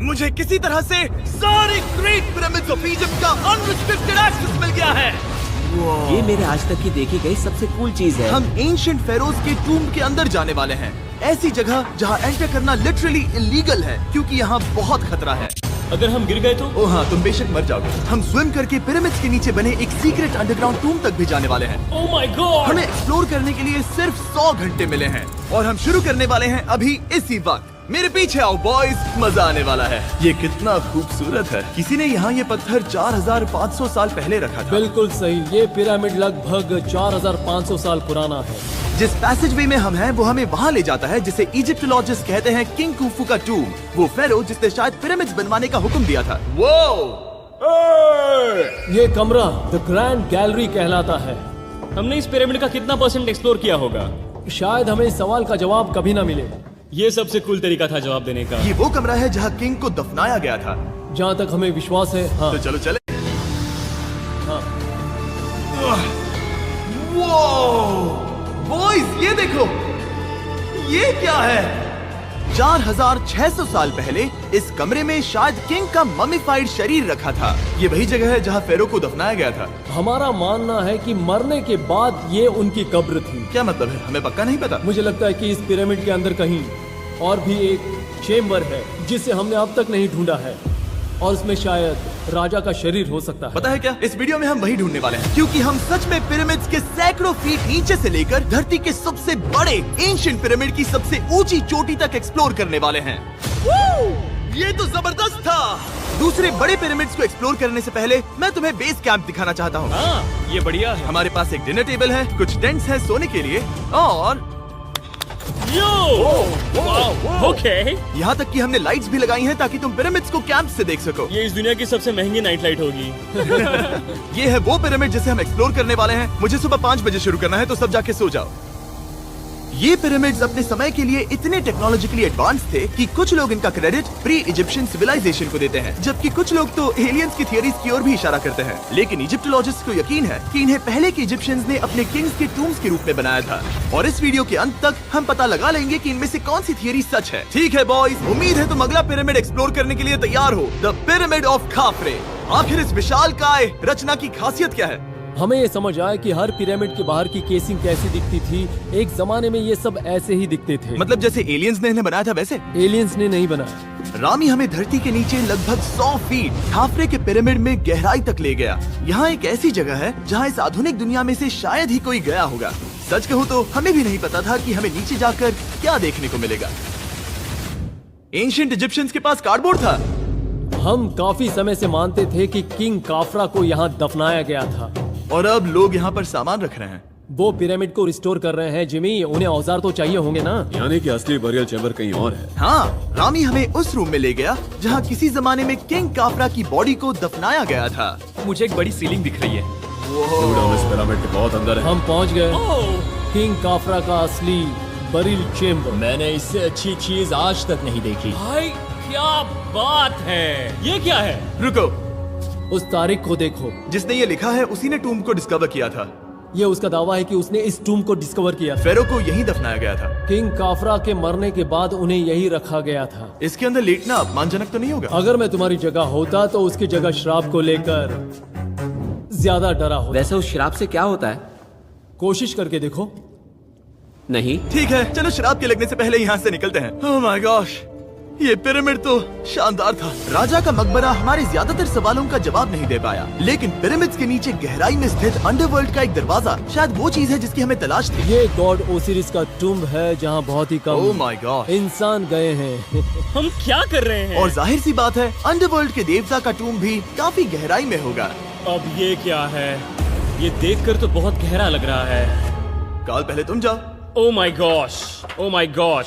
मुझे किसी तरह से सारे ग्रेट पिरामिड्स ऑफ इजिप्ट का अनरिस्ट्रिक्टेड एक्सेस मिल गया है। ये मेरे आज तक की देखी गई सबसे कूल चीज है। हम एंशिएंट फेरोज के टूम के अंदर जाने वाले हैं, ऐसी जगह जहाँ एंटर करना लिटरली इलीगल है क्योंकि यहाँ बहुत खतरा है। अगर हम गिर गए तो? ओ हाँ, तुम बेशक मर जाओगे। हम स्विम करके पिरामिड्स के नीचे बने एक सीक्रेट अंडरग्राउंड टूम तक भी जाने वाले हैं। Oh my God! हमें एक्सप्लोर करने के लिए सिर्फ 100 घंटे मिले हैं और हम शुरू करने वाले हैं अभी इसी वक्त। मेरे पीछे आओ बॉयज, मजा आने वाला है। ये कितना खूबसूरत है। किसी ने यहाँ ये पत्थर 4500 साल पहले रखा था। बिल्कुल सही, ये पिरामिड लगभग 4500 साल पुराना है। जिस पैसेज वे में हम हैं वो हमें वहाँ ले जाता है जिसे इजिप्टोलॉजिस्ट कहते हैं किंग खुफू का टूम, वो फेरो जिसने शायद पिरामिड्स बनवाने का हुक्म दिया था। वो ये कमरा द ग्रैंड गैलरी कहलाता है। हमने इस पिरामिड का कितना % एक्सप्लोर किया होगा? शायद हमें इस सवाल का जवाब कभी ना मिले। ये सबसे कूल तरीका था जवाब देने का। ये वो कमरा है जहाँ किंग को दफनाया गया था। जहाँ तक हमें विश्वास है। हाँ। तो चलो चले। हाँ। बॉयज ये देखो, ये क्या है? 4600 साल पहले इस कमरे में शायद किंग का ममीफाइड शरीर रखा था। ये वही जगह है जहाँ फेरो को दफनाया गया था। हमारा मानना है कि मरने के बाद ये उनकी कब्र थी। क्या मतलब है? हमें पक्का नहीं पता। मुझे लगता है कि इस पिरामिड के अंदर कहीं और भी एक चेम्बर है जिसे हमने अब तक नहीं ढूंढा है और उसमें शायद राजा का शरीर हो सकता है। पता है क्या, इस वीडियो में हम वही ढूंढने वाले हैं क्योंकि हम सच में पिरामिड्स के सैकड़ों फीट नीचे से लेकर धरती के सबसे बड़े एंशिएंट पिरामिड की सबसे ऊंची चोटी तक एक्सप्लोर करने वाले हैं। ये तो जबरदस्त था। दूसरे बड़े पिरामिड्स को एक्सप्लोर करने से पहले मैं तुम्हें बेस कैंप दिखाना चाहता हूँ। हाँ, ये बढ़िया है। हमारे पास एक डिनर टेबल है, कुछ टेंट्स हैं सोने के लिए और ओके। यहाँ तक कि हमने लाइट्स भी लगाई हैं ताकि तुम पिरामिड्स को कैंप से देख सको। ये इस दुनिया की सबसे महंगी नाइट लाइट होगी। ये है वो पिरामिड जिसे हम एक्सप्लोर करने वाले हैं। मुझे सुबह 5 बजे शुरू करना है तो सब जाके सो जाओ। ये पिरामिड्स अपने समय के लिए इतने टेक्नोलॉजिकली एडवांस थे कि कुछ लोग इनका क्रेडिट प्री इजिप्शियन सिविलाइजेशन को देते हैं, जबकि कुछ लोग तो एलियंस की थियरीज की ओर भी इशारा करते हैं। लेकिन इजिप्टोलॉजिस्ट को यकीन है कि इन्हें पहले के इजिप्शियंस ने अपने किंग्स के टूम्स के रूप में बनाया था। और इस वीडियो के अंत तक हम पता लगा लेंगे कि इनमें से कौन सी थियरी सच है। ठीक है बॉयज, उम्मीद है तुम अगला पिरामिड एक्सप्लोर करने के लिए तैयार हो, द पिरामिड ऑफ खाफरे। आखिर इस विशालकाय रचना की खासियत क्या है? हमें ये समझ आया कि हर पिरामिड के बाहर की केसिंग कैसी दिखती थी। एक जमाने में ये सब ऐसे ही दिखते थे। मतलब जैसे एलियंस ने इन्हें बनाया था वैसे? एलियंस ने नहीं बनाया। रामी हमें धरती के नीचे लगभग 100 फीट खाफरे के पिरामिड में गहराई तक ले गया। यहाँ एक ऐसी जगह है जहाँ इस आधुनिक दुनिया में से शायद ही कोई गया होगा। सच कहूँ तो हमें भी नहीं पता था कि हमें नीचे जाकर क्या देखने को मिलेगा। एंशिएंट इजिप्शियंस के पास कार्डबोर्ड था। हम काफी समय से मानते थे कि किंग काफरा को यहाँ दफनाया गया था और अब लोग यहाँ पर सामान रख रहे हैं। वो पिरामिड को रिस्टोर कर रहे हैं। जिमी, उन्हें औजार तो चाहिए होंगे ना? यानी कि असली बरियल चैम्बर कहीं और है। हाँ, रामी हमें उस रूम में ले गया जहाँ किसी जमाने में किंग काफरा की बॉडी को दफनाया गया था। मुझे एक बड़ी सीलिंग दिख रही है। Dude, हम इस पिरामिड के बहुत अंदर है। हम पहुँच गए किंग काफरा का असली बरिल चेम्बर। मैंने इससे अच्छी चीज आज तक नहीं देखी। भाई क्या बात है! ये क्या है? रुको, उस तारीख को देखो। जिसने ये लिखा है उसी ने टूम को डिस्कवर किया था। ये उसका दावा है कि उसने इस टूम को डिस्कवर किया था। फेरो को यहीं दफनाया गया था। किंग काफरा के मरने के बाद उन्हें यही रखा गया था। इसके अंदर लेटना अपमानजनक तो नहीं होगा? अगर मैं तुम्हारी जगह होता तो उसकी जगह शराब को लेकर ज्यादा डरा होता। वैसे उस शराब से क्या होता है? कोशिश करके देखो। नहीं। ठीक है, चलो शराब के लगने से पहले यहाँ से निकलते हैं। ओह माय गॉश, ये पिरामिड तो शानदार था। राजा का मकबरा हमारे ज्यादातर सवालों का जवाब नहीं दे पाया, लेकिन पिरामिड्स के नीचे गहराई में स्थित अंडरवर्ल्ड का एक दरवाजा शायद वो चीज है जिसकी हमें तलाश थी। ये गॉड ओसिरिस का टूम्ब है जहाँ बहुत ही कम ओह माय गॉड इंसान गए हैं। हम क्या कर रहे हैं? और जाहिर सी बात है अंडरवर्ल्ड के देवता का टूम्ब भी काफी गहराई में होगा। अब ये क्या है? ये देखकर तो बहुत गहरा लग रहा है। काल, पहले तुम जाओ। Oh my gosh, oh my gosh,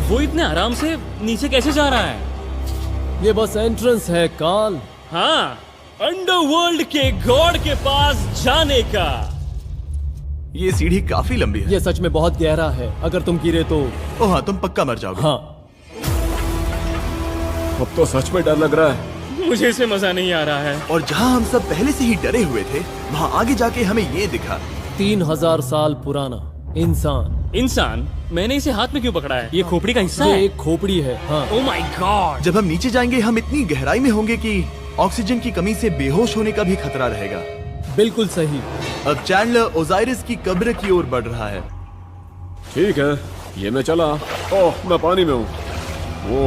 वो इतने आराम से नीचे कैसे जा रहा है? ये बस एंट्रेंस है काल। हाँ, अंडरवर्ल्ड के गॉड के पास जाने का। ये सीढ़ी काफी लंबी है। ये सच में बहुत गहरा है। अगर तुम गिरे तो ओह हाँ, तुम पक्का मर जाओगे। हाँ। अब तो सच में डर लग रहा है। मुझे इसमें मजा नहीं आ रहा है। और जहाँ हम सब पहले से ही डरे हुए थे, वहाँ आगे जाके हमें ये दिखा। 3000 साल पुराना इंसान इंसान, मैंने इसे हाथ में क्यों पकड़ा है? ये खोपड़ी का हिस्सा ये है। एक खोपड़ी है। हाँ, ओ माय गॉड। जब हम नीचे जाएंगे हम इतनी गहराई में होंगे कि ऑक्सीजन की कमी से बेहोश होने का भी खतरा रहेगा। बिल्कुल सही। अब चैंडलर ओजाइरिस की कब्र की ओर बढ़ रहा है। ठीक है, ये मैं चला। ओह, मैं पानी में हूँ। वो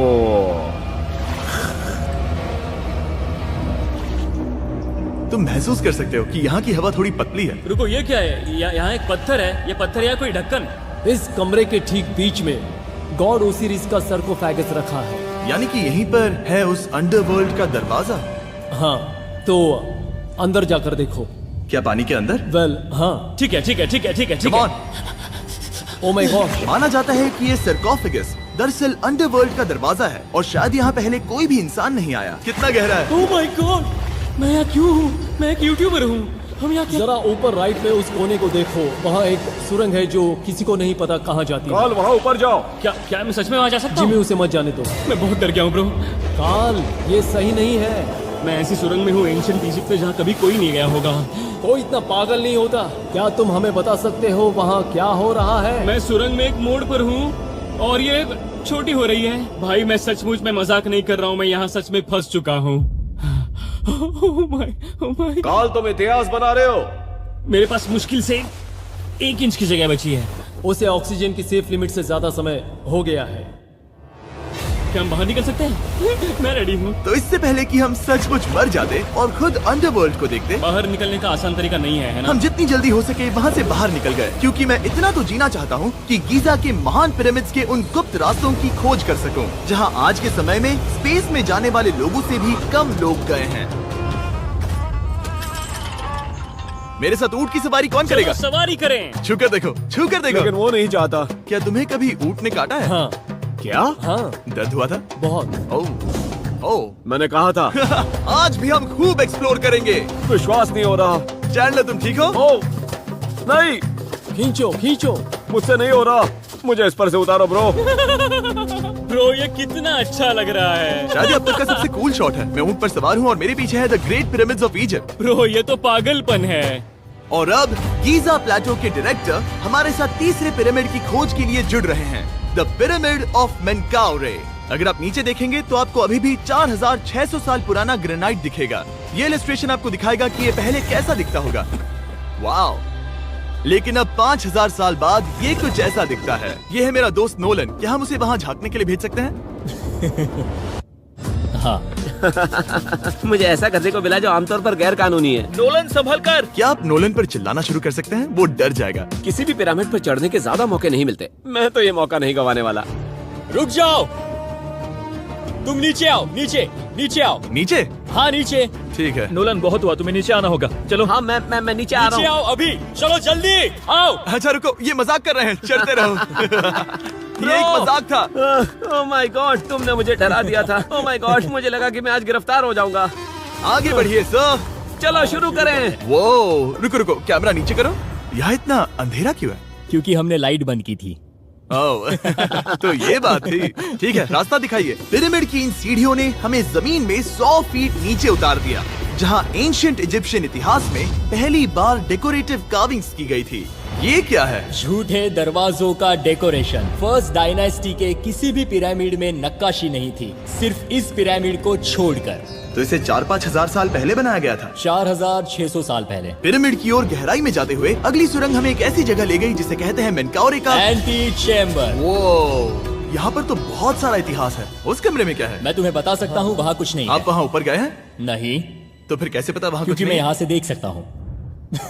तुम महसूस कर सकते हो कि यहाँ की हवा थोड़ी पतली है। रुको, ये क्या है? यहाँ एक पत्थर है। ये पत्थर या कोई ढक्कन? इस कमरे के ठीक बीच में गॉड ओसिरिस का सरकोफेगस रखा है। यानी कि यहीं पर है उस अंडरवर्ल्ड का दरवाजा। हाँ, तो अंदर जाकर देखो। क्या पानी के अंदर? वेल, हाँ। ठीक है, ठीक है, ठीक है, ठीक है, ठीक Come है। on। Oh my God. माना जाता है कि ये सरकोफेगस दरअसल अंडरवर्ल्ड का दरवाजा है और शायद यहाँ पहले कोई भी इंसान नहीं आया। कितना गहरा है? ओ माय गॉड, मैं यहाँ क्यों हूँ? मैं एक यूट्यूबर हूँ। हम यहाँ क्या? जरा ऊपर राइट में उस कोने को देखो, वहाँ एक सुरंग है जो किसी को नहीं पता कहाँ जाती है। काल, वहाँ ऊपर जाओ। क्या मैं सच में वहाँ जा सकता जिमी, हूँ? उसे मत जाने दो। मैं बहुत डर गया हूँ ब्रो। काल, ये सही नहीं है। मैं ऐसी सुरंग में हूँ एंशिएंट इजिप्ट में जहाँ कभी कोई नहीं गया होगा। कोई इतना पागल नहीं होता। क्या तुम हमें बता सकते हो वहाँ क्या हो रहा है? मैं सुरंग में एक मोड़ पर हूँ और ये छोटी हो रही है। भाई मैं सचमुच में मजाक नहीं कर रहा हूँ, मैं यहाँ सच में फंस चुका हूँ। Oh my। काल, तुम इतिहास बना रहे हो। मेरे पास मुश्किल से 1 इंच की जगह बची है। उसे ऑक्सीजन की सेफ लिमिट से ज्यादा समय हो गया है। क्या हम बाहर निकल सकते हैं? मैं रेडी हूँ। तो इससे पहले कि हम सचमुच मर जाते और खुद अंडरवर्ल्ड को देखते, बाहर निकलने का आसान तरीका नहीं है ना? हम जितनी जल्दी हो सके वहाँ से बाहर निकल गए, क्योंकि मैं इतना तो जीना चाहता हूँ कि गीजा के महान पिरामिड्स के उन गुप्त रास्तों की खोज कर सकूं, जहाँ आज के समय में स्पेस में जाने वाले लोगों से भी कम लोग गए हैं। मेरे साथ ऊंट की सवारी कौन करेगा? चलो सवारी करें। छूकर देखो, छूकर देखो। लेकिन वो नहीं चाहता। क्या तुम्हें कभी ऊंट ने काटा है? हाँ, क्या? हाँ, दर्द हुआ था? बहुत। ओह, ओह। मैंने कहा था। आज भी हम खूब एक्सप्लोर करेंगे। विश्वास नहीं हो रहा। चैंडलर, तुम ठीक हो? ओह, नहीं, खींचो, खींचो। मुझसे नहीं हो रहा। मुझे इस पर से उतारो ब्रो। ब्रो ये कितना अच्छा लग रहा है। शायद ये अब तक का सबसे कूल शॉट है। मैं ऊंट पर सवार हूँ और मेरे पीछे है the great pyramids of Egypt. Bro ये तो पागलपन है। और अब गीजा प्लेटो के डायरेक्टर हमारे साथ तीसरे पिरामिड की खोज के लिए जुड़ रहे हैं, द पिरामिड ऑफ मेनकाउरे। अगर आप नीचे देखेंगे तो आपको अभी भी 4600 साल पुराना ग्रेनाइट दिखेगा। ये इलस्ट्रेशन आपको दिखाएगा कि ये पहले कैसा दिखता होगा। वाओ! लेकिन अब 5000 साल बाद ये कुछ ऐसा दिखता है। ये है मेरा दोस्त नोलन। क्या हम उसे वहाँ झांकने के लिए भेज सकते हैं? हाँ। मुझे ऐसा करने को मिला जो आमतौर पर गैर कानूनी है। नोलन संभल कर। क्या आप नोलन पर चिल्लाना शुरू कर सकते हैं? वो डर जाएगा। किसी भी पिरामिड पर चढ़ने के ज्यादा मौके नहीं मिलते। मैं तो ये मौका नहीं गंवाने वाला। रुक जाओ, तुम नीचे आओ। नीचे नीचे आओ। नीचे? हाँ नीचे। ठीक है। नोलन बहुत हुआ, तुम्हें नीचे आना होगा। चलो। हाँ, मैं नीचे आ नीचे रहा हूँ। आओ अभी। चलो जल्दी आओ। अच्छा रुको, ये मजाक कर रहे हैं, चढ़ते रहो। ये एक मजाक था। ओह माय गॉड, तुमने मुझे डरा दिया था। ओह माय गॉड, मुझे लगा कि मैं आज गिरफ्तार हो जाऊंगा। आगे बढ़िए सर। चलो शुरू करें। वो रुको रुको, कैमरा नीचे करो। यहाँ इतना अंधेरा क्यों है? क्योंकि हमने लाइट बंद की थी। ओह, तो ये बात थी। ठीक है, रास्ता दिखाइए। पिरामिड की इन सीढ़ियों ने हमें जमीन में 100 फीट नीचे उतार दिया, जहाँ एंशिएंट इजिप्शियन इतिहास में पहली बार डेकोरेटिव कार्विंग्स की गई थी। ये क्या है? झूठे दरवाजों का डेकोरेशन। फर्स्ट डायनेस्टी के किसी भी पिरामिड में नक्काशी नहीं थी, सिर्फ इस पिरामिड को छोड़कर। तो इसे 4-5 हजार साल पहले बनाया गया था। 4600 साल पहले। पिरामिड की ओर गहराई में जाते हुए अगली सुरंग हमें एक ऐसी जगह ले गई जिसे कहते हैं मेनकाउरे का एंटी चेम्बर। वो यहाँ पर तो बहुत सारा इतिहास है। उस कमरे में क्या है? मैं तुम्हें बता सकता हूँ, वहाँ कुछ नहीं आप है। वहाँ ऊपर गए हैं? नहीं, तो फिर कैसे पता वहाँ कुछ क्योंकि मैं नहीं? यहाँ से देख सकता हूँ।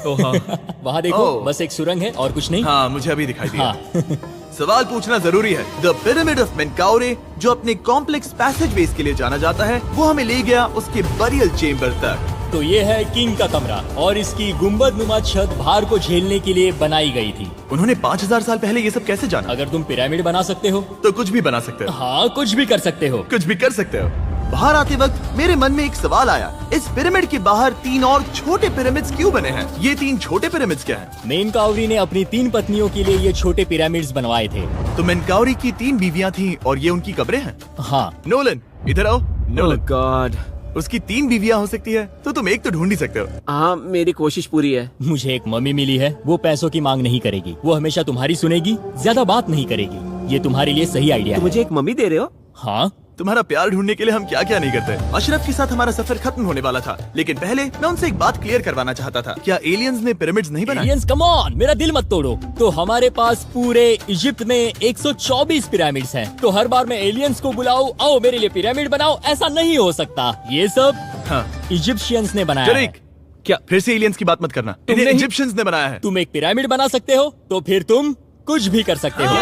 वहाँ देखो, ओह। बस एक सुरंग है और कुछ नहीं। हाँ, मुझे अभी दिखाई दिया। हाँ। सवाल पूछना जरूरी है। द पिरामिड ऑफ मेनकाउरे, जो अपने कॉम्प्लेक्स पैसेजवेज के लिए जाना जाता है, वो हमें ले गया उसके बरियल चेम्बर तक। तो ये है किंग का कमरा और इसकी गुम्बद नुमा छत भार को झेलने के लिए बनाई गई थी। उन्होंने 5000 साल पहले ये सब कैसे जाना? अगर तुम पिरामिड बना सकते हो तो कुछ भी बना सकते हो। हाँ, कुछ भी कर सकते हो। कुछ भी कर सकते हो। बाहर आते वक्त मेरे मन में एक सवाल आया, इस पिरामिड के बाहर 3 और छोटे पिरामिड्स क्यों बने हैं? ये 3 छोटे पिरामिड्स क्या हैं? मेनकाउरी ने अपनी 3 पत्नियों के लिए ये छोटे पिरामिड्स बनवाए थे। तो मेनकाउरी की 3 बीवियां थीं और ये उनकी कब्रें हैं। हाँ। नोलन, इधर आओ। ओह नोलन, गॉड, उसकी 3 बीवियां हो सकती है, तो तुम एक तो ढूंढ ही सकते हो। हाँ, मेरी कोशिश पूरी है। मुझे एक मम्मी मिली है, वो पैसों की मांग नहीं करेगी, वो हमेशा तुम्हारी सुनेगी, ज्यादा बात नहीं करेगी। ये तुम्हारे लिए सही आइडिया तो है। मुझे एक मम्मी दे रहे हो? हाँ, तुम्हारा प्यार ढूंढने के लिए हम क्या क्या नहीं करते। अशरफ के साथ हमारा सफर खत्म होने वाला था, लेकिन पहले मैं उनसे एक बात क्लियर करवाना चाहता था। क्या एलियंस ने पिरामिड्स नहीं बनाए? एलियंस कम ऑन, मेरा दिल मत तोड़ो। तो हमारे पास पूरे इजिप्ट में 124 पिरामिड्स हैं। तो हर बार मैं एलियंस को बुलाऊं, आओ मेरे लिए पिरामिड बनाओ, ऐसा नहीं हो सकता। ये सब हाँ, इजिप्शियंस ने बनाया है। जरीक, क्या फिर से एलियंस की बात मत करना। इन्हें नहीं- इजिप्शियंस ने बनाया है। तुम एक पिरामिड बना सकते हो, तो फिर तुम कुछ भी कर सकते हो।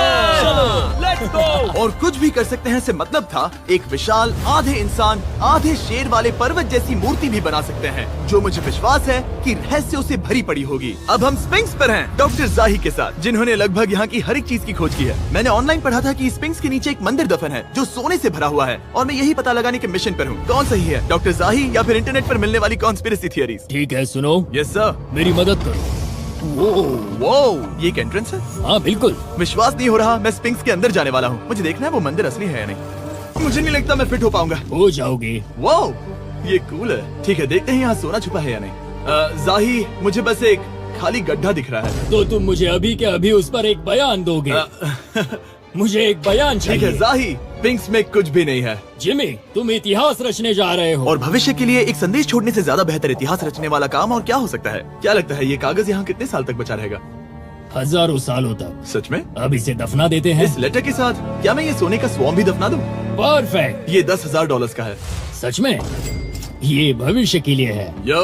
Let's go. और कुछ भी कर सकते हैं से मतलब था एक विशाल आधे इंसान आधे शेर वाले पर्वत जैसी मूर्ति भी बना सकते हैं, जो मुझे विश्वास है कि रहस्यों से भरी पड़ी होगी। अब हम स्पिंक्स पर हैं, डॉक्टर जाही के साथ, जिन्होंने लगभग यहाँ की हर एक चीज की खोज की है। मैंने ऑनलाइन पढ़ा था कि स्पिंक्स के नीचे एक मंदिर दफन है जो सोने से भरा हुआ है, और मैं यही पता लगाने के मिशन पर हूँ। कौन सही है, डॉक्टर जाही या फिर इंटरनेट पर मिलने वाली कॉन्स्पिरेसी थियरीज? ठीक है, सुनो, यस सर। मेरी मदद करो। वो ये एक एंट्रेंस है? हाँ बिल्कुल। विश्वास नहीं हो रहा, मैं स्पिंक्स के अंदर जाने वाला हूँ। मुझे देखना है वो मंदिर असली है या नहीं। मुझे नहीं लगता मैं फिट हो पाऊंगा। हो जाओगे। वो ये कूल है। ठीक है, देखते हैं यहाँ सोना छुपा है या नहीं। जाही, मुझे बस एक खाली गड्ढा दिख रहा है। तो तुम मुझे अभी के अभी उस पर एक बयान दोगे? मुझे एक बयान ठीक है चाहिए। जाही, स्पिंक्स में कुछ भी नहीं है। जिमी, तुम इतिहास रचने जा रहे हो। और भविष्य के लिए एक संदेश छोड़ने से ज्यादा बेहतर इतिहास रचने वाला काम और क्या हो सकता है? क्या लगता है ये कागज यहाँ कितने साल तक बचा रहेगा? हजारों सालों तक। सच में? अब इसे दफना देते हैं। इस लेटर के साथ क्या मैं ये सोने का स्वॉर्म भी दफना दूं? परफेक्ट। ये $10,000 का है। सच में? ये भविष्य के लिए है। यो,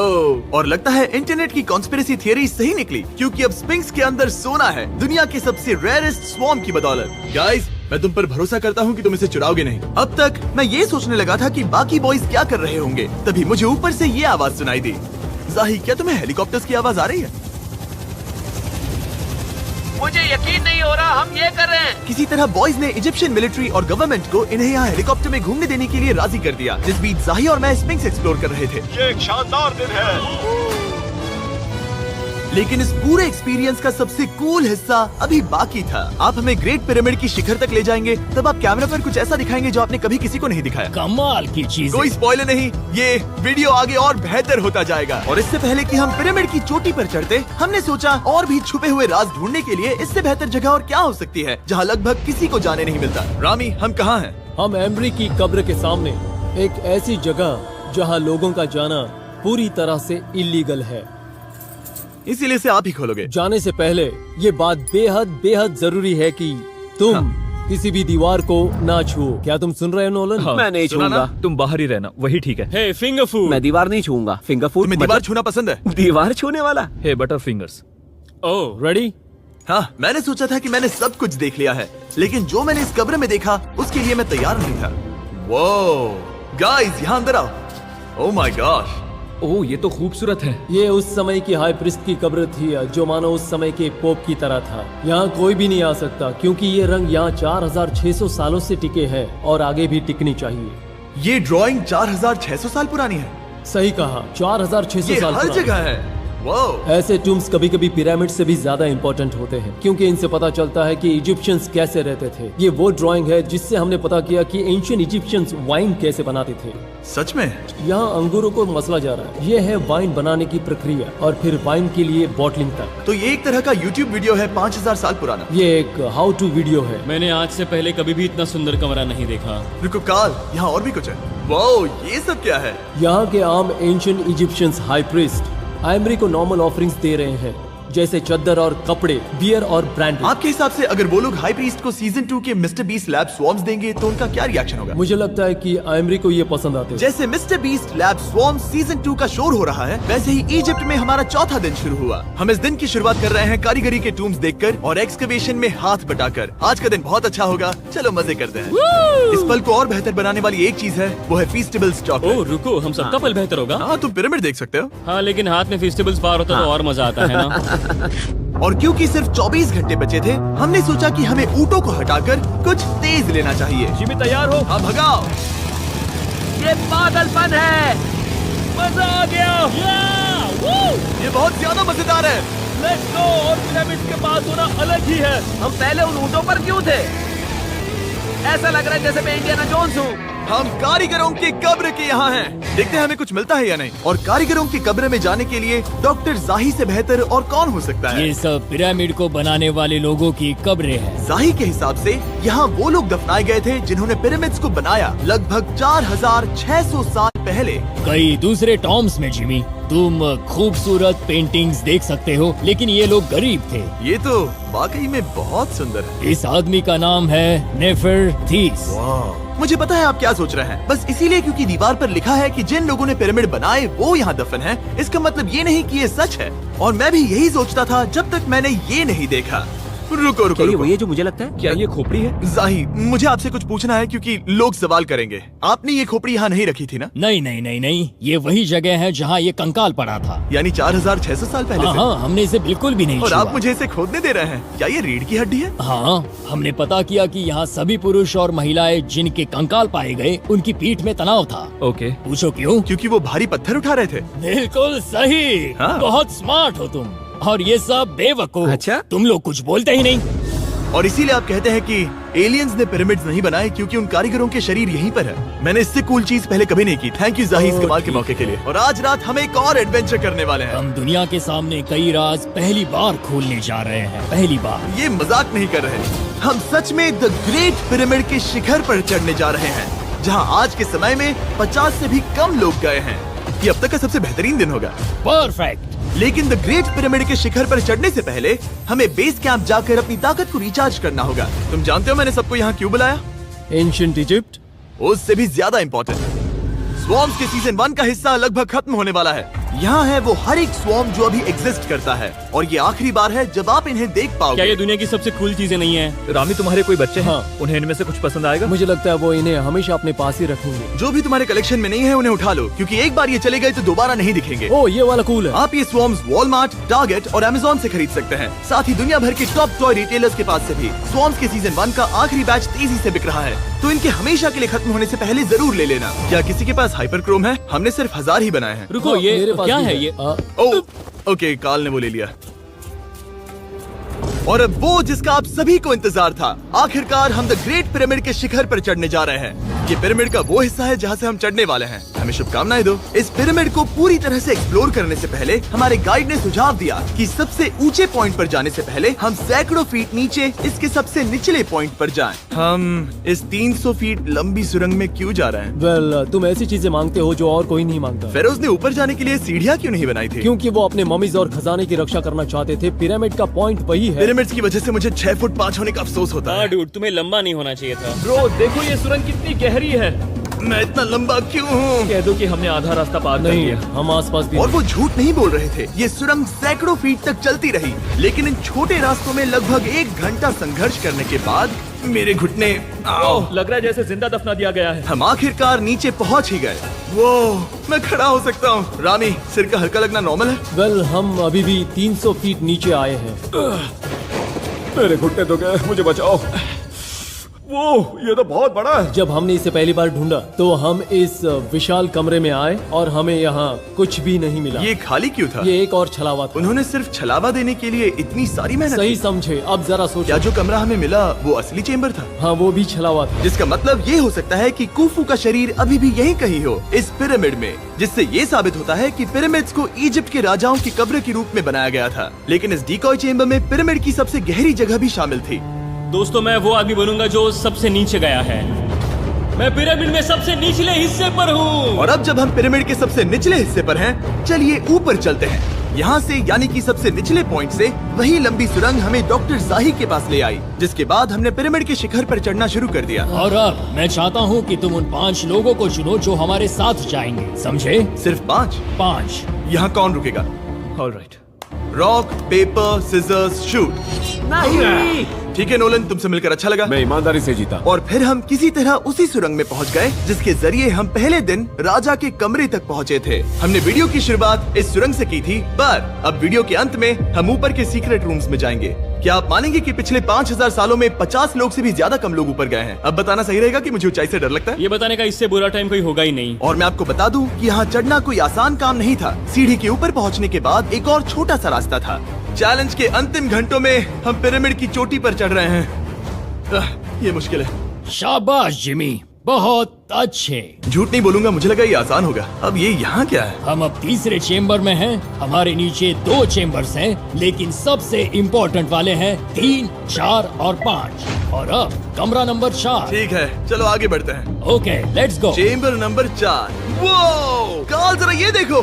और लगता है इंटरनेट की कॉन्स्पिरेसी थियरी सही निकली, क्योंकि अब स्पिंक्स के अंदर सोना है, दुनिया के सबसे रेयरेस्ट स्वॉर्म की बदौलत। गाइस, मैं तुम पर भरोसा करता हूँ कि तुम इसे चुराओगे नहीं। अब तक मैं ये सोचने लगा था कि बाकी बॉयज क्या कर रहे होंगे, तभी मुझे ऊपर से ये आवाज सुनाई दी। जाही, क्या तुम्हें हेलीकॉप्टर्स की आवाज आ रही है? मुझे यकीन नहीं हो रहा हम ये कर रहे हैं। किसी तरह बॉयज ने इजिप्शियन मिलिट्री और गवर्नमेंट को इन्हें यहाँ हेलीकॉप्टर में घूमने देने के लिए राजी कर दिया, जिस बीच जाही और मैं स्पिंक्स एक्सप्लोर कर रहे थे। ये एक शानदार दिन है। लेकिन इस पूरे एक्सपीरियंस का सबसे कूल हिस्सा अभी बाकी था। आप हमें ग्रेट पिरामिड की शिखर तक ले जाएंगे, तब आप कैमरा पर कुछ ऐसा दिखाएंगे जो आपने कभी किसी को नहीं दिखाया। कमाल की चीज। कोई स्पॉइलर नहीं, ये वीडियो आगे और बेहतर होता जाएगा। और इससे पहले कि हम पिरामिड की चोटी पर चढ़ते, हमने सोचा और भी छुपे हुए राज ढूंढने के लिए इससे बेहतर जगह और क्या हो सकती है, जहाँ लगभग किसी को जाने नहीं मिलता। रामी, हम कहाँ हैं? हम एम्ब्री की कब्र के सामने, एक ऐसी जगह जहां लोगों का जाना पूरी तरह से इलीगल है। इसीलिए से आप ही खोलोगे। जाने से पहले ये बात बेहद बेहद जरूरी है कि तुम किसी भी दीवार को ना छुओ। क्या तुम सुन रहे हो नोलन? मैं नहीं सुना ना? छूऊंगा। तुम बाहर ही रहना, वही ठीक है। हे फिंगर फूड। मैं दीवार नहीं छूऊंगा। फिंगर फूड तुम्हें दीवार छूना पसंद है? दीवार छूने वाला? हे बटर फिंगर्स। ओह, रेडी? हाँ, मैंने सोचा था कि मैंने सब कुछ देख लिया है, लेकिन जो मैंने इस कब्र में देखा उसके लिए मैं तैयार नहीं था। वो गाइस, यहाँ अंदर आओ। ओह माय गॉश, ओह, ये तो खूबसूरत है। ये उस समय की हाई प्रिस्ट की कब्र थी, जो मानो उस समय के पोप की तरह था। यहाँ कोई भी नहीं आ सकता, क्योंकि ये रंग यहाँ 4600 सालों से टिके हैं और आगे भी टिकनी चाहिए। ये ड्राइंग 4600 साल पुरानी है। सही कहा, 4600 ये साल हर पुरानी। जगह है। वो ऐसे टूम्स कभी कभी पिरामिड से भी ज्यादा इंपॉर्टेंट होते हैं, क्योंकि इनसे पता चलता है कि इजिप्शियंस कैसे रहते थे। ये वो ड्राइंग है जिससे हमने पता किया कि एंशियंट इजिप्शियंस वाइन कैसे बनाते थे। सच में? यहाँ अंगूरों को मसला जा रहा है। ये है वाइन बनाने की प्रक्रिया और फिर वाइन के लिए बॉटलिंग तक। तो ये एक तरह का YouTube वीडियो है 5000 साल पुराना। ये एक हाउ टू वीडियो है। मैंने आज से पहले कभी भी इतना सुंदर कमरा नहीं देखा। रुको काल, यहाँ और भी कुछ है। वो ये सब क्या है? यहाँ के आम एंशियंट इजिप्शियंस हाई प्रीस्ट आइमरी को नॉर्मल ऑफरिंग्स दे रहे हैं, जैसे चद्दर और कपड़े, बियर और ब्रांड। आपके हिसाब से अगर वो लोग हाई प्रीस्ट को सीजन 2 के मिस्टर बीस्ट लैब स्वॉर्म्स देंगे तो उनका क्या रिएक्शन होगा? मुझे लगता है कि आइमरी को ये पसंद आते हैं। जैसे मिस्टर बीस्ट लैब स्वॉर्म्स सीजन 2 का शोर हो रहा है, वैसे ही इजिप्ट में हमारा चौथा दिन शुरू हुआ। हम इस दिन की शुरुआत कर रहे हैं कारीगरी के टूम्स देखकर और एक्सकवेशन में हाथ बटाकर। आज का दिन बहुत अच्छा होगा, चलो मजे करते हैं। इस पल को और बेहतर बनाने वाली एक चीज है, वो है फीस्टेबल्स ओह चॉकलेट। रुको, हम सबका पल बेहतर होगा। हाँ, तुम पिरामिड देख सकते हो। हाँ, लेकिन हाथ में फेस्टिवल्स बार होता तो और मजा आता है ना। और क्योंकि सिर्फ 24 घंटे बचे थे, हमने सोचा कि हमें ऊँटों को हटाकर कुछ तेज लेना चाहिए। जिमी तैयार हो? हाँ, भगाओ। ये पागलपन है। मजा आ गया। ये बहुत ज्यादा मजेदार है। Let's go. और पिरामिड के पास होना अलग ही है। हम पहले उन ऊँटों पर क्यों थे? ऐसा लग रहा है जैसे मैं इंडियाना जोन्स हूँ। हम कारीगरों की कब्र के यहाँ हैं। देखते हैं हमें कुछ मिलता है या नहीं। और कारीगरों की कब्र में जाने के लिए डॉक्टर जाही से बेहतर और कौन हो सकता है। ये सब पिरामिड को बनाने वाले लोगों की कब्रें हैं। जाही के हिसाब से यहाँ वो लोग दफनाए गए थे जिन्होंने पिरामिड्स को बनाया लगभग 4600 साल पहले। कई दूसरे टॉम्स में जिमी, तुम खूबसूरत पेंटिंग्स देख सकते हो, लेकिन ये लोग गरीब थे। ये तो वाकई में बहुत सुंदर है। इस आदमी का नाम है नेफरथीस। मुझे पता है आप क्या सोच रहे हैं, बस इसीलिए क्योंकि दीवार पर लिखा है कि जिन लोगों ने पिरामिड बनाए वो यहाँ दफन है, इसका मतलब ये नहीं कि ये सच है। और मैं भी यही सोचता था जब तक मैंने ये नहीं देखा। रुको रुको क्या ये रुको। वही है जो मुझे लगता है? क्या ये खोपड़ी है? जाही, मुझे आपसे कुछ पूछना है क्योंकि लोग सवाल करेंगे। आपने ये खोपड़ी यहाँ नहीं रखी थी ना? नहीं नहीं नहीं नहीं, ये वही जगह है जहाँ ये कंकाल पड़ा था। यानी 4600 साल पहले हाँ से? हाँ, हमने इसे बिल्कुल भी नहीं और छुआ। आप मुझे इसे खोदने दे रहे हैं? क्या ये रीढ़ की हड्डी है? हाँ, हमने पता किया कि यहाँ सभी पुरुष और महिलाएं जिनके कंकाल पाए गए उनकी पीठ में तनाव था। ओके। पूछो क्यों? क्योंकि वो भारी पत्थर उठा रहे थे। बिल्कुल सही। हाँ। बहुत स्मार्ट हो तुम। और ये सब बेवकूफ। अच्छा? तुम लोग कुछ बोलते ही नहीं। और इसीलिए आप कहते हैं कि एलियंस ने पिरामिड्स नहीं बनाए क्योंकि उन कारीगरों के शरीर यहीं पर है। मैंने इससे कूल चीज पहले कभी नहीं की। थैंक यू जाही इस कमाल के मौके के लिए। और आज रात हम एक और एडवेंचर करने वाले हैं। हम दुनिया के सामने कई राज पहली बार खोलने जा रहे हैं। पहली बार। ये मजाक नहीं कर रहे। हम सच में द ग्रेट पिरामिड के शिखर पर चढ़ने जा रहे हैं, जहां आज के समय में 50 से भी कम लोग गए हैं। ये अब तक का सबसे बेहतरीन दिन होगा। परफेक्ट। लेकिन द ग्रेट पिरामिड के शिखर पर चढ़ने से पहले हमें बेस कैंप जाकर अपनी ताकत को रिचार्ज करना होगा। तुम जानते हो मैंने सबको यहाँ क्यों बुलाया? Ancient Egypt. उससे भी ज्यादा इम्पोर्टेंट, स्वॉर्म्स के सीजन 1 का हिस्सा लगभग खत्म होने वाला है। यहाँ है वो हर एक स्वॉर्म जो अभी एग्जिस्ट करता है, और ये आखिरी बार है जब आप इन्हें देख क्या पाओगे। ये दुनिया की सबसे कूल चीजें नहीं है? रामी, तुम्हारे कोई बच्चे हैं? हाँ। उन्हें इनमें से कुछ पसंद आएगा? मुझे लगता है वो इन्हें हमेशा अपने पास ही रखेंगे। जो भी तुम्हारे कलेक्शन में नहीं है उन्हें उठा लो, क्योंकि एक बार ये चले गए तो दोबारा नहीं दिखेंगे। ओ, ये वाला कूल है। आप ये स्वॉर्म्स वॉलमार्ट, टारगेट और अमेज़न से खरीद सकते हैं। साथ ही दुनिया भर के टॉप टॉय रिटेलर्स के पास से भी। स्वॉर्म्स के सीजन 1 का आखिरी बैच तेजी से बिक रहा है, तो इनके हमेशा के लिए खत्म होने से पहले जरूर ले लेना। क्या किसी के पास हाइपर क्रोम है? हमने सिर्फ 1000 ही बनाए हैं। रुको, हाँ, ये मेरे पास क्या भी है ये? ओके, काल ने वो ले लिया। और अब वो जिसका आप सभी को इंतजार था, आखिरकार हम द ग्रेट पिरामिड के शिखर पर चढ़ने जा रहे हैं। ये पिरामिड का वो हिस्सा है जहाँ से हम चढ़ने वाले हैं। हमें शुभकामनाएं दो। इस पिरामिड को पूरी तरह से एक्सप्लोर करने से पहले हमारे गाइड ने सुझाव दिया कि सबसे ऊंचे पॉइंट पर जाने से पहले हम सैकड़ों फीट नीचे इसके सबसे निचले पॉइंट पर जाएं। हम इस 300 फीट लंबी सुरंग में क्यों जा रहे हैं? वेल, तुम ऐसी चीजें मांगते हो जो और कोई नहीं मांगता। फेरोज ने ऊपर जाने के लिए सीढ़ियाँ क्यों नहीं बनाई थी? क्योंकि वो अपने ममीज और खजाने की रक्षा करना चाहते थे। पिरामिड का पॉइंट वही है। पिरामिड्स की वजह से मुझे 6 फुट 5 होने का अफसोस होता हाँ है। डूड, तुम्हें लंबा नहीं होना चाहिए था। ब्रो, देखो ये सुरंग कितनी गहरी है। मैं इतना लंबा क्यों हूँ? कह दो कि हमने आधा रास्ता पार कर नहीं, लिया। हम आसपास भी और वो झूठ नहीं बोल रहे थे। ये सुरंग सैकड़ों फीट तक चलती रही, लेकिन इन छोटे रास्तों में लगभग 1 घंटा संघर्ष करने के बाद मेरे घुटने ओह, लग रहा है जैसे जिंदा दफना दिया गया है। हम आखिरकार नीचे पहुंच ही गए। वो मैं खड़ा हो सकता हूँ। रामी, सिर का हल्का लगना नॉर्मल है? वेल, हम अभी भी 300 फीट नीचे आए हैं। मेरे घुटने तो गए, मुझे बचाओ। वो ये तो बहुत बड़ा है। जब हमने इसे पहली बार ढूंढा तो हम इस विशाल कमरे में आए और हमें यहाँ कुछ भी नहीं मिला। ये खाली क्यों था? ये एक और छलावा था। उन्होंने सिर्फ छलावा देने के लिए इतनी सारी मेहनत सही की। समझे। अब जरा क्या सोचो। जो कमरा हमें मिला वो असली चेम्बर था? हाँ, वो भी छलावा था। जिसका मतलब ये हो सकता है कि कुफू का शरीर अभी भी यहीं कहीं हो, इस पिरामिड में, जिससे ये साबित होता है कि पिरामिड्स को इजिप्ट के राजाओं की कब्र के रूप में बनाया गया था। लेकिन इस डिकॉय चेम्बर में पिरामिड की सबसे गहरी जगह भी शामिल थी। दोस्तों, मैं वो आदमी बनूंगा जो सबसे नीचे गया है। मैं पिरामिड में सबसे निचले हिस्से पर हूँ। और अब जब हम पिरामिड के सबसे निचले हिस्से पर हैं, चलिए ऊपर चलते हैं। यहाँ से यानी कि सबसे निचले पॉइंट से वही लंबी सुरंग हमें डॉक्टर जाही के पास ले आई, जिसके बाद हमने पिरामिड के शिखर पर चढ़ना शुरू कर दिया। और अब मैं चाहता हूँ कि तुम उन 5 लोगों को चुनो जो हमारे साथ जाएंगे, समझे? सिर्फ 5? 5। यहाँ कौन रुकेगा? Alright. Rock, paper, scissors, shoot. नहीं। ठीक है नोलन, तुमसे मिलकर अच्छा लगा। मैं ईमानदारी से जीता। और फिर हम किसी तरह उसी सुरंग में पहुंच गए जिसके जरिए हम पहले दिन राजा के कमरे तक पहुंचे थे। हमने वीडियो की शुरुआत इस सुरंग से की थी, पर अब वीडियो के अंत में हम ऊपर के सीक्रेट रूम्स में जाएंगे। क्या आप मानेंगे कि पिछले 5000 सालों में 50 लोग से भी ज्यादा कम लोग ऊपर गए हैं? अब बताना सही रहेगा कि मुझे ऊंचाई से डर लगता है। ये बताने का इससे बुरा टाइम कोई होगा ही नहीं। और मैं आपको बता दूं कि यहाँ चढ़ना कोई आसान काम नहीं था। सीढ़ी के ऊपर पहुँचने के बाद एक और छोटा सा रास्ता था। चैलेंज के अंतिम घंटों में हम पिरामिड की चोटी पर चढ़ रहे हैं। ये मुश्किल है। शाबाश जिमी, बहुत अच्छे। झूठ नहीं बोलूंगा, मुझे लगा ये आसान होगा। अब ये यहाँ क्या है? हम अब तीसरे चेम्बर में हैं। हमारे नीचे 2 चेम्बर्स हैं, लेकिन सबसे इम्पोर्टेंट वाले हैं 3, 4 और 5। और अब कमरा नंबर 4। ठीक है, चलो आगे बढ़ते हैं। Okay, let's go. Chamber number 4। वो कार्ल, जरा ये देखो।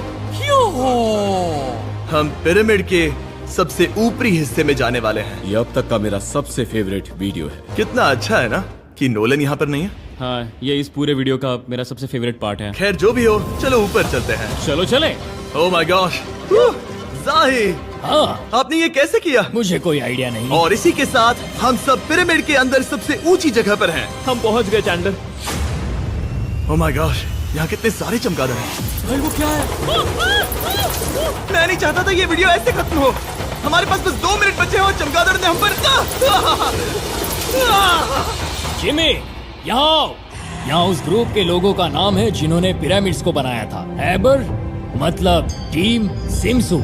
हम पिरामिड के सबसे ऊपरी हिस्से में जाने वाले हैं। ये अब तक का मेरा सबसे फेवरेट वीडियो है। कितना अच्छा है ना कि नोलन यहाँ पर नहीं है। हाँ, ये इस पूरे वीडियो का मेरा सबसे फेवरेट पार्ट है। खैर जो भी हो, चलो ऊपर चलते हैं। चलो चले। ओह माय गॉश, जाहिर, हाँ, आपने ये कैसे किया? मुझे कोई आइडिया नहीं। और इसी के साथ हम सब पिरामिड के अंदर सबसे ऊंची जगह पर हैं। हम पहुंच गए चैंडलर। ओह माय गॉश, यहाँ कितने सारे चमगादड़ हैं। भाई वो क्या है? मैं नहीं चाहता था ये वीडियो ऐसे खत्म हो। हमारे पास बस 2 मिनट बचे हैं और चमगादड़ ने हम पर जिमी, यहाँ उस ग्रुप के लोगों का नाम है जिन्होंने पिरामिड्स को बनाया था। एबर मतलब टीम, सिमसू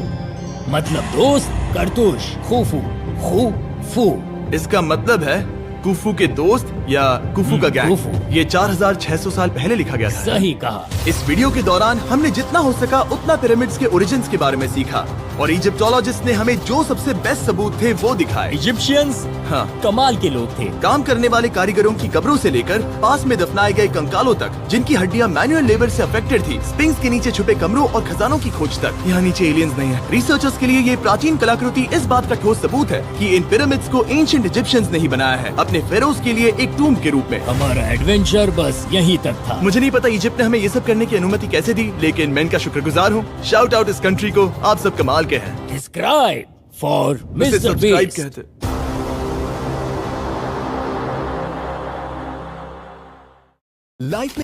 मतलब दोस्त, करतुश, खुफू, खुफू। इसका मतलब है कुफू के दोस्त या कुफू का गैंग। कुफू। ये 4600 साल पहले लिखा गया था। सही कहा। इस वीडियो के दौरान हमने जितना हो सका उतना पिरामिड्स के ओरिजिन्स के बारे में सीखा और इजिप्टोलॉजिस्ट ने हमें जो सबसे बेस्ट सबूत थे वो दिखाए। इजिप्शियंस हाँ, कमाल के लोग थे। काम करने वाले कारीगरों की कब्रों से लेकर पास में दफनाए गए कंकालों तक, जिनकी हड्डियां मैनुअल लेबर से अफेक्टेड थी, स्पिंक्स के नीचे छुपे कमरों और खजानों की खोज तक। यहाँ नीचे एलियंस नहीं है। रिसर्चर्स के लिए ये प्राचीन कलाकृति इस बात का ठोस सबूत है कि इन पिरामिड्स को एंशिएंट इजिप्शियंस ने ही बनाया है, अपने फेरोज के लिए एक टूम्ब के रूप में। हमारा एडवेंचर बस यहीं तक था। मुझे नहीं पता इजिप्ट ने हमें ये सब करने की अनुमति कैसे दी, लेकिन मैं इनका शुक्रगुजार हूँ। शाउट आउट इस कंट्री को, आप सब कमाल के हैं। डिस्क्राइब फॉर इसे मिस्टर सब्सक्राइब बीस्ट। कहते। लाइफ में